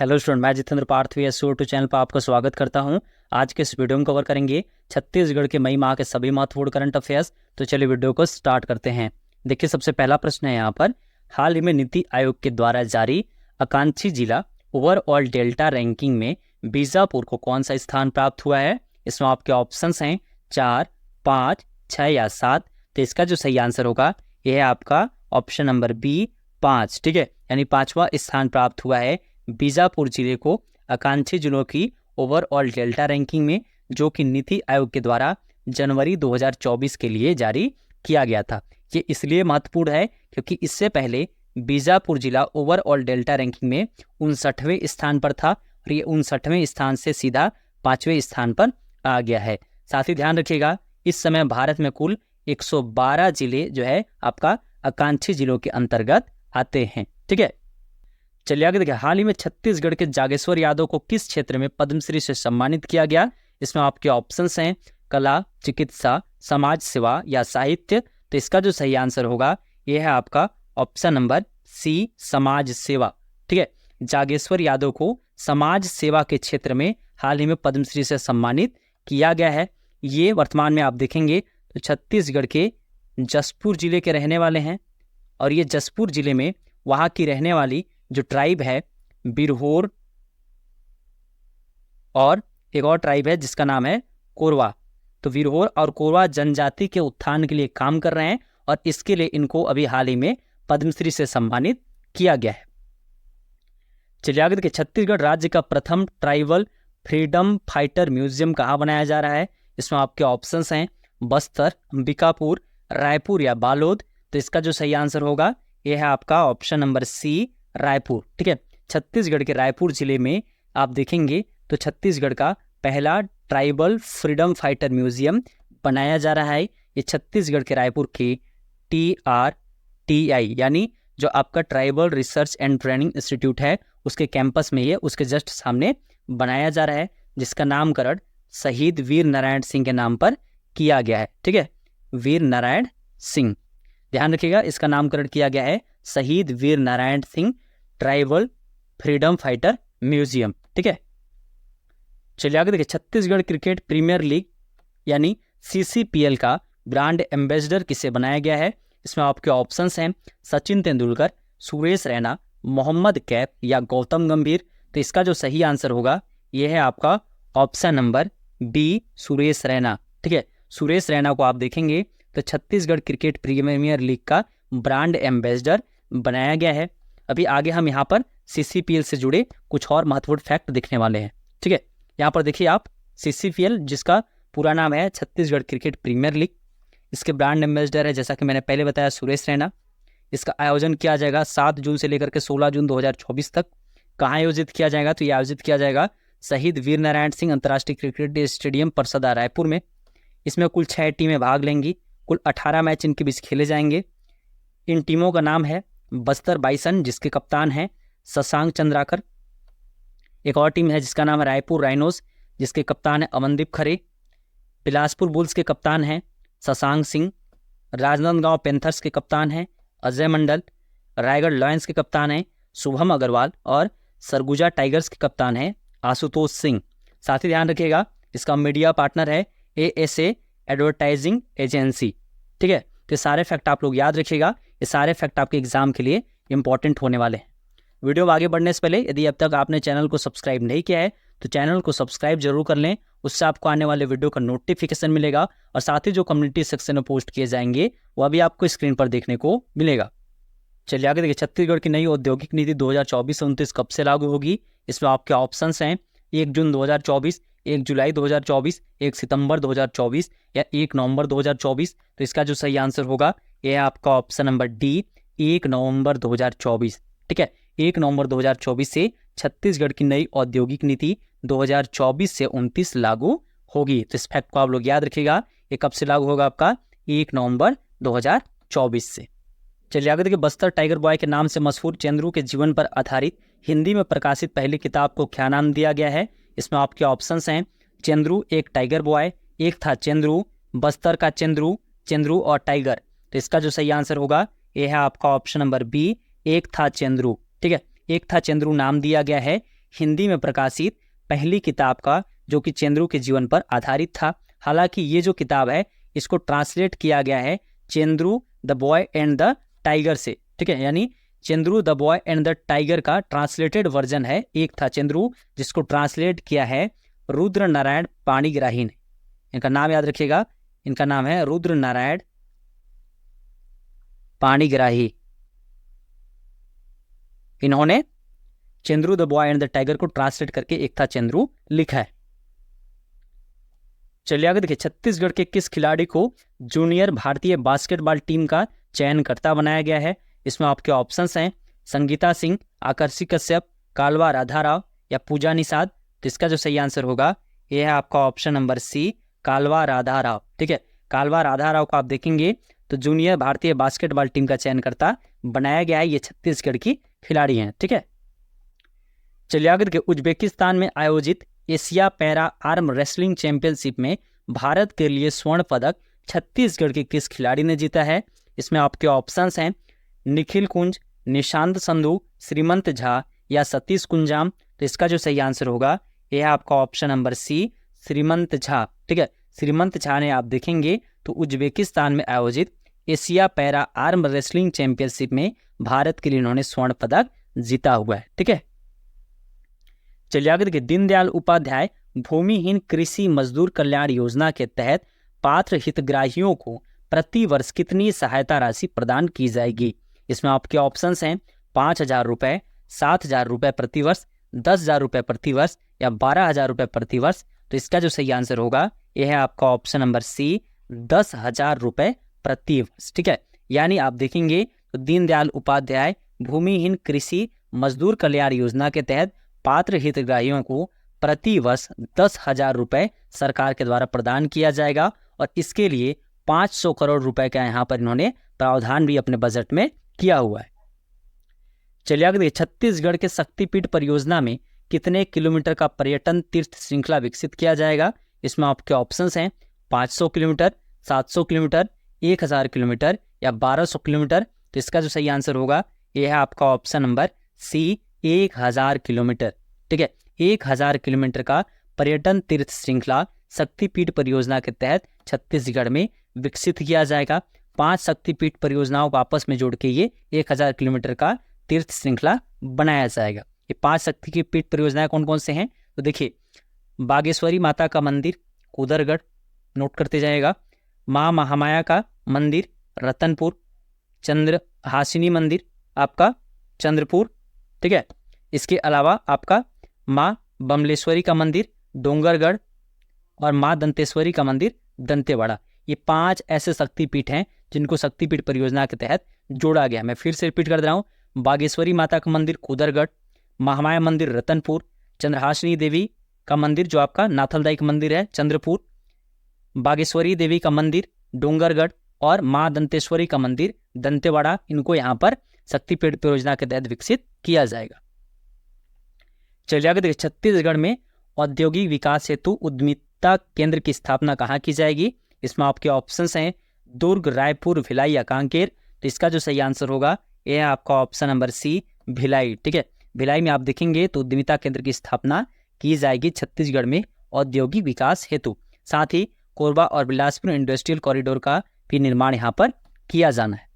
Hello student, मैं Jitendra Partha VS02 channel पर आपका स्वागत करता हूं। आज के इस वीडियो में कवर करेंगे छत्तीसगढ़ के मई माह के सभी महत्वपूर्ण करंट अफेयर्स। तो चलिए वीडियो को स्टार्ट करते हैं। देखिए, सबसे पहला प्रश्न है यहाँ पर, हाल ही में नीति आयोग के द्वारा जारी आकांक्षी जिला ओवरऑल डेल्टा रैंकिंग में बीजापुर को कौन सा स्थान प्राप्त हुआ है। इसमें आपके ऑप्शंस हैं 4, 5, 6 या 7। तो इसका जो सही आंसर होगा यह है आपका ऑप्शन नंबर बी, 5। ठीक है, यानी 5वां स्थान प्राप्त हुआ है बीजापुर जिले को आकांक्षी जिलों की ओवरऑल डेल्टा रैंकिंग में, जो कि नीति आयोग के द्वारा जनवरी 2024 के लिए जारी किया गया था। ये इसलिए महत्वपूर्ण है क्योंकि इससे पहले बीजापुर जिला ओवरऑल डेल्टा रैंकिंग में 59वें स्थान पर था और ये 59वें स्थान से सीधा 5वें स्थान पर आ गया है। साथ ही ध्यान रखिएगा, इस समय भारत में कुल 112 जिले जो है आपका आकांक्षी जिलों के अंतर्गत आते हैं। ठीक है, चलिए आगे देखिए, हाल ही में छत्तीसगढ़ के जागेश्वर यादव को किस क्षेत्र में पद्मश्री से सम्मानित किया गया। इसमें आपके ऑप्शंस हैं कला, चिकित्सा, समाज सेवा या साहित्य। तो इसका जो सही आंसर होगा यह है आपका ऑप्शन नंबर सी, समाज सेवा। ठीक है, जागेश्वर यादव को समाज सेवा के क्षेत्र में हाल ही में पद्मश्री से सम्मानित किया गया है। ये वर्तमान में आप देखेंगे तो छत्तीसगढ़ के जशपुर जिले के रहने वाले हैं और ये जशपुर जिले में वहाँ की रहने वाली जो ट्राइब है बिरहोर, और एक और ट्राइब है जिसका नाम है कोरवा। तो बिरहोर और कोरवा जनजाति के उत्थान के लिए काम कर रहे हैं और इसके लिए इनको अभी हाल ही में पद्मश्री से सम्मानित किया गया है। चलिए आगे देखिए, छत्तीसगढ़ राज्य का प्रथम ट्राइबल फ्रीडम फाइटर म्यूजियम कहाँ बनाया जा रहा है। इसमें आपके ऑप्शंस हैं बस्तर, अंबिकापुर, रायपुर या बालोद। तो इसका जो सही आंसर होगा यह है आपका ऑप्शन नंबर सी, रायपुर। ठीक है, छत्तीसगढ़ के रायपुर जिले में आप देखेंगे तो छत्तीसगढ़ का पहला ट्राइबल फ्रीडम फाइटर म्यूजियम बनाया जा रहा है। ये छत्तीसगढ़ के रायपुर के TRTI यानी जो आपका tribal research and training institute है उसके कैंपस में, ये उसके जस्ट सामने बनाया जा रहा है, जिसका नामकरण शहीद वीर नारायण सिंह के नाम पर किया गया है। ठीक है, वीर नारायण सिंह, ध्यान रखिएगा, इसका नामकरण किया गया है Shaheed Veer Narayan Singh tribal freedom fighter museum. ठीक है, चलिए आगे देखिए, छत्तीसगढ़ क्रिकेट प्रीमियर लीग यानी CCPL का ब्रांड एम्बेसडर किसे बनाया गया है। इसमें आपके ऑप्शंस हैं सचिन तेंदुलकर, सुरेश रैना, मोहम्मद कैफ या गौतम गंभीर। तो इसका जो सही आंसर होगा यह है आपका option number B, Suresh Raina. ठीक है, सुरेश रैना को आप देखेंगे तो छत्तीसगढ़ क्रिकेट प्रीमियर लीग का ब्रांड एम्बेसडर बनाया गया है। अभी आगे हम यहाँ पर CCPL से जुड़े कुछ और महत्वपूर्ण फैक्ट दिखने वाले हैं। ठीक है, यहाँ पर देखिए आप, CCPL जिसका पूरा नाम है छत्तीसगढ़ क्रिकेट प्रीमियर लीग, इसके ब्रांड एम्बेसडर है जैसा कि मैंने पहले बताया सुरेश रैना। इसका आयोजन किया जाएगा 7 जून से लेकर के 16 जून 2024 तक। कहाँ आयोजित किया जाएगा, तो ये आयोजित किया जाएगा शहीद वीर नारायण सिंह अंतर्राष्ट्रीय क्रिकेट स्टेडियम परसदा रायपुर में। इसमें कुल 6 टीमें भाग लेंगी, कुल 18 मैच इनके बीच खेले जाएंगे। इन टीमों का नाम है बस्तर बाइसन जिसके कप्तान हैं शशांक चंद्राकर, एक और टीम है जिसका नाम है रायपुर राइनोज जिसके कप्तान है अमनदीप खरे, बिलासपुर बुल्स के कप्तान हैं शशांक सिंह, राजनांदगांव पैंथर्स के कप्तान हैं अजय मंडल, रायगढ़ लायंस के कप्तान हैं शुभम अग्रवाल और सरगुजा टाइगर्स के कप्तान हैं आशुतोष सिंह। साथ ही ध्यान रखिएगा, इसका मीडिया पार्टनर है ASA एडवर्टाइजिंग एजेंसी। ठीक है, तो सारे फैक्ट आप लोग याद रखिएगा, ये सारे फैक्ट आपके एग्जाम के लिए इंपॉर्टेंट होने वाले हैं। वीडियो में आगे बढ़ने से पहले यदि अब तक आपने चैनल को सब्सक्राइब नहीं किया है तो चैनल को सब्सक्राइब जरूर कर लें, उससे आपको आने वाले वीडियो का नोटिफिकेशन मिलेगा और साथ ही जो कम्युनिटी सेक्शन में पोस्ट किए जाएंगे वह भी आपको स्क्रीन पर देखने को मिलेगा। चलिए आगे देखिए, छत्तीसगढ़ की नई औद्योगिक नीति 2024-29 कब से लागू होगी। इसमें आपके ऑप्शंस हैं 1 जून 2024, 1 जुलाई 2024, 1 सितंबर 2024 या 1 नवंबर 2024। तो इसका जो सही आंसर होगा यह है आपका ऑप्शन नंबर डी, 1 नवंबर 2024। ठीक है, 1 नवंबर 2024 से छत्तीसगढ़ की नई औद्योगिक नीति 2024 से 29 लागू होगी। तो इस फैक्ट को आप लोग याद रखिएगा, ये कब से लागू होगा आपका 1 नवंबर 2024 से। चलिए आगे देखिए, बस्तर टाइगर बॉय के नाम से मशहूर चंद्रू के जीवन पर आधारित हिंदी में प्रकाशित पहली किताब को क्या नाम दिया गया है। इसमें आपके ऑप्शंस हैं चंद्रू एक टाइगर बॉय, एक था चंद्रू, बस्तर का चंद्रू, चंद्रू और टाइगर। तो इसका जो सही आंसर होगा यह है आपका ऑप्शन नंबर बी, एक था चंद्रू। ठीक है, एक था चंद्रू नाम दिया गया है हिंदी में प्रकाशित पहली किताब का, जो कि चेंद्रू के जीवन पर आधारित था। हालांकि ये जो किताब है इसको ट्रांसलेट किया गया है Chendru the boy and the tiger से, ठीक है। यानी Chendru the boy and the tiger का ट्रांसलेटेड वर्जन है, एक था चेंद्रू, जिसको ट्रांसलेट किया है रुद्र नारायण पाणिग्राही ने। इनका नाम याद रखिएगा, इनका नाम है रुद्र नारायण पाणिग्राही। इन्होंने Chendru the boy and the tiger को ट्रांसलेट करके एक था चेंद्रू लिखा है। चलिए आगे देखिए, छत्तीसगढ़ के किस खिलाड़ी को जूनियर भारतीय बास्केटबॉल टीम का चयनकर्ता बनाया गया है? इसमें आपके ऑप्शंस हैं संगीता सिंह, आकर्षी कश्यप, कालवा राधाराव या पूजा निषाद। तो इसका जो सही आंसर होगा यह है आपका ऑप्शन नंबर सी, कालवा राधाराव, ठीक है। कालवा राधाराव को आप देखेंगे तो जूनियर भारतीय बास्केटबॉल टीम का चयनकर्ता बनाया गया है, ये छत्तीसगढ़ की खिलाड़ी हैं, ठीक है। चलिए आगे देखिए, उज्बेकिस्तान में आयोजित Asia para arm wrestling championship में भारत के लिए स्वर्ण पदक छत्तीसगढ़ के किस खिलाड़ी ने जीता है? इसमें आपके ऑप्शंस हैं निखिल कुंज, निशांत संधू, श्रीमंत झा या सतीश कुंजाम। तो इसका जो सही आंसर होगा यह है आपका ऑप्शन नंबर सी, श्रीमंत झा, ठीक है। श्रीमंत झा ने आप देखेंगे तो उज्बेकिस्तान में आयोजित Asia para arm wrestling championship में भारत के लिए इन्होंने स्वर्ण पदक जीता हुआ है, ठीक है। चलिए आगे देखिए, दीनदयाल उपाध्याय भूमिहीन कृषि मजदूर कल्याण योजना के तहत पात्र हितग्राहियों को प्रति वर्ष कितनी सहायता राशि प्रदान की जाएगी? इसमें आपके ऑप्शंस हैं 5,000 रुपये, 7,000 रुपये प्रति वर्ष, 10,000 रुपये प्रति वर्ष या 12,000 रुपये प्रति वर्ष। तो इसका जो सही आंसर होगा यह है आपका ऑप्शन नंबर सी, 10,000 रुपये प्रति वर्ष, ठीक है। यानी आप देखेंगे तो दीनदयाल उपाध्याय भूमिहीन कृषि मजदूर कल्याण योजना के तहत पात्र हितग्राहियों को प्रति वर्ष 10,000 रुपये सरकार के द्वारा प्रदान किया जाएगा और इसके लिए 500 करोड़ रुपए का यहाँ पर इन्होंने प्रावधान भी अपने बजट में किया हुआ है। चलिए आगे देखिए, छत्तीसगढ़ के शक्तिपीठ परियोजना में कितने किलोमीटर का पर्यटन तीर्थ श्रृंखला विकसित किया जाएगा? इसमें आपके ऑप्शंस हैं 500 किलोमीटर, 700 किलोमीटर, 1000 किलोमीटर या 1200 किलोमीटर। तो इसका जो सही आंसर होगा यह है आपका ऑप्शन नंबर सी, 1000 किलोमीटर, ठीक है। 1000 किलोमीटर का पर्यटन तीर्थ श्रृंखला शक्तिपीठ परियोजना के तहत छत्तीसगढ़ में विकसित किया जाएगा। 5 शक्तिपीठ परियोजनाओं को आपस में जोड़ के ये 1000 किलोमीटर का तीर्थ श्रृंखला बनाया जाएगा। ये 5 शक्तिपीठ परियोजनाएं कौन कौन से हैं? तो देखिए, बागेश्वरी माता का मंदिर कुदरगढ़, नोट करते जाएगा। माँ महामाया का मंदिर रतनपुर, चंद्रहासिनी मंदिर आपका चंद्रपुर, ठीक है। इसके अलावा आपका माँ बमलेश्वरी का मंदिर डोंगरगढ़ और माँ दंतेश्वरी का मंदिर दंतेवाड़ा। ये 5 ऐसे शक्तिपीठ हैं जिनको शक्तिपीठ परियोजना के तहत जोड़ा गया। मैं फिर से रिपीट कर रहा हूँ, बागेश्वरी माता का मंदिर कुदरगढ़, महामाया मंदिर रतनपुर, चंद्रहासिनी देवी का मंदिर जो आपका नाथलदाई का मंदिर है चंद्रपुर, बागेश्वरी देवी का मंदिर डोंगरगढ़ और माँ दंतेश्वरी का मंदिर दंतेवाड़ा। इनको यहाँ पर शक्तिपीठ परियोजना के तहत विकसित किया जाएगा। चलिए आगे देखिए, छत्तीसगढ़ में औद्योगिक विकास हेतु उद्यमिता केंद्र की स्थापना कहाँ की जाएगी? इसमें आपके ऑप्शंस हैं दुर्ग, रायपुर, भिलाई या कांकेर। तो इसका जो सही आंसर होगा यह है आपका ऑप्शन नंबर सी, भिलाई, ठीक है। भिलाई में आप देखेंगे तो उद्यमिता केंद्र की स्थापना की जाएगी छत्तीसगढ़ में औद्योगिक विकास हेतु। साथ ही कोरबा और बिलासपुर इंडस्ट्रियल कॉरिडोर का भी निर्माण यहाँ पर किया जाना है।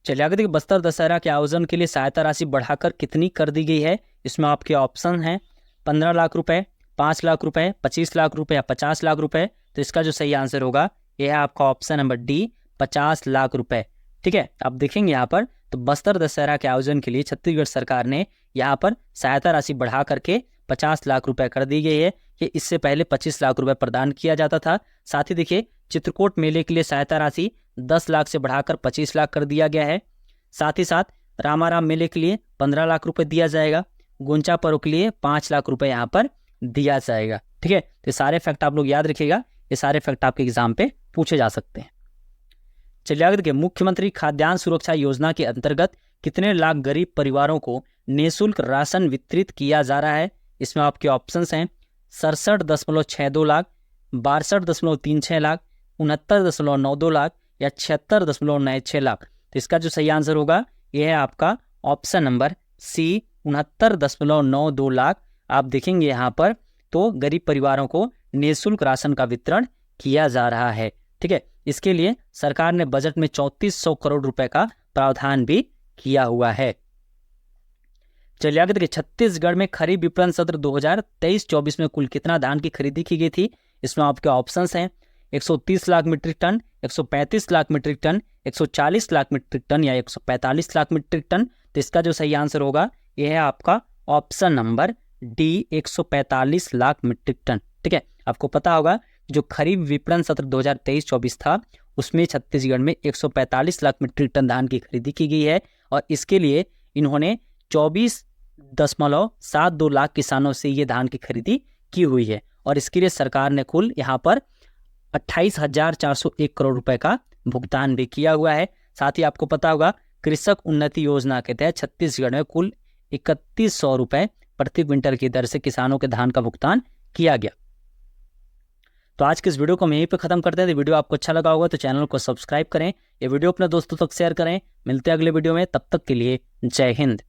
चलिए आगे देखिए, बस्तर दशहरा के आयोजन के लिए सहायता राशि बढ़ाकर कितनी कर दी गई है? इसमें आपके ऑप्शन हैं 15 लाख रुपए, 5 लाख रुपए, 25 लाख रुपए या 50 लाख रुपए। तो इसका जो सही आंसर होगा यह है आपका ऑप्शन नंबर डी, 50 लाख रुपए, ठीक है। आप देखेंगे यहाँ पर तो बस्तर दशहरा के आयोजन के लिए छत्तीसगढ़ सरकार ने यहाँ पर सहायता राशि बढ़ा करके 50 लाख रुपए कर दी गई है। ये इससे पहले 25 लाख रुपए प्रदान किया जाता था। साथ ही देखिए, चित्रकूट मेले के लिए सहायता राशि 10 लाख से बढ़ाकर 25 लाख कर दिया गया है। साथ ही साथ रामाराम मेले के लिए 15 लाख रुपए दिया जाएगा। गुंचा पर्व के लिए 5 लाख रुपए यहाँ पर दिया जाएगा, ठीक है। तो सारे फैक्ट आप लोग याद रखिएगा, ये सारे फैक्ट आपके एग्जाम पे पूछे जा सकते हैं। चलिए आगे देखिए, मुख्यमंत्री खाद्यान्न सुरक्षा योजना के अंतर्गत कितने लाख गरीब परिवारों को निःशुल्क राशन वितरित किया जा रहा है? इसमें आपके ऑप्शंस हैं 67.62 लाख, 62.36 लाख, 69.92 लाख या 76.96 लाख। तो इसका जो सही आंसर होगा यह है आपका ऑप्शन नंबर सी, 69.92 लाख आप देखेंगे यहाँ पर, तो गरीब परिवारों को निःशुल्क राशन का वितरण किया जा रहा है। ठीक है, इसके लिए सरकार ने बजट में 3400 करोड़ रुपए का प्रावधान भी किया हुआ है। चलिए आगे देखिए, छत्तीसगढ़ में खरीफ विपणन सत्र 2023-24 में कुल कितना धान की खरीदी की गई थी। इसमें आपके ऑप्शंस हैं 130 lakh metric ton, 135 lakh metric ton, 140 lakh metric ton या 145 लाख मीट्रिक टन। तो इसका जो सही आंसर होगा यह है आपका option number D, 145 lakh metric ton. ठीक है, आपको पता होगा जो खरीफ विपणन सत्र 2023-24 था उसमें छत्तीसगढ़ में 145 लाख मीट्रिक टन धान की खरीदी की गई है और इसके लिए इन्होंने 24.72 लाख किसानों से ये धान की खरीदी की हुई है और इसके लिए सरकार ने कुल यहाँ पर 28,401 करोड़ रुपए का भुगतान भी किया हुआ है। साथ ही आपको पता होगा कृषक उन्नति योजना के तहत छत्तीसगढ़ में कुल 3100 रुपए प्रति क्विंटल की दर से किसानों के धान का भुगतान किया गया। तो आज के इस वीडियो को हम यहीं पे खत्म करते हैं। तो वीडियो आपको अच्छा लगा होगा तो चैनल को सब्सक्राइब करें, ये वीडियो अपने दोस्तों तक शेयर करें। मिलते हैं अगले वीडियो में, तब तक के लिए जय हिंद।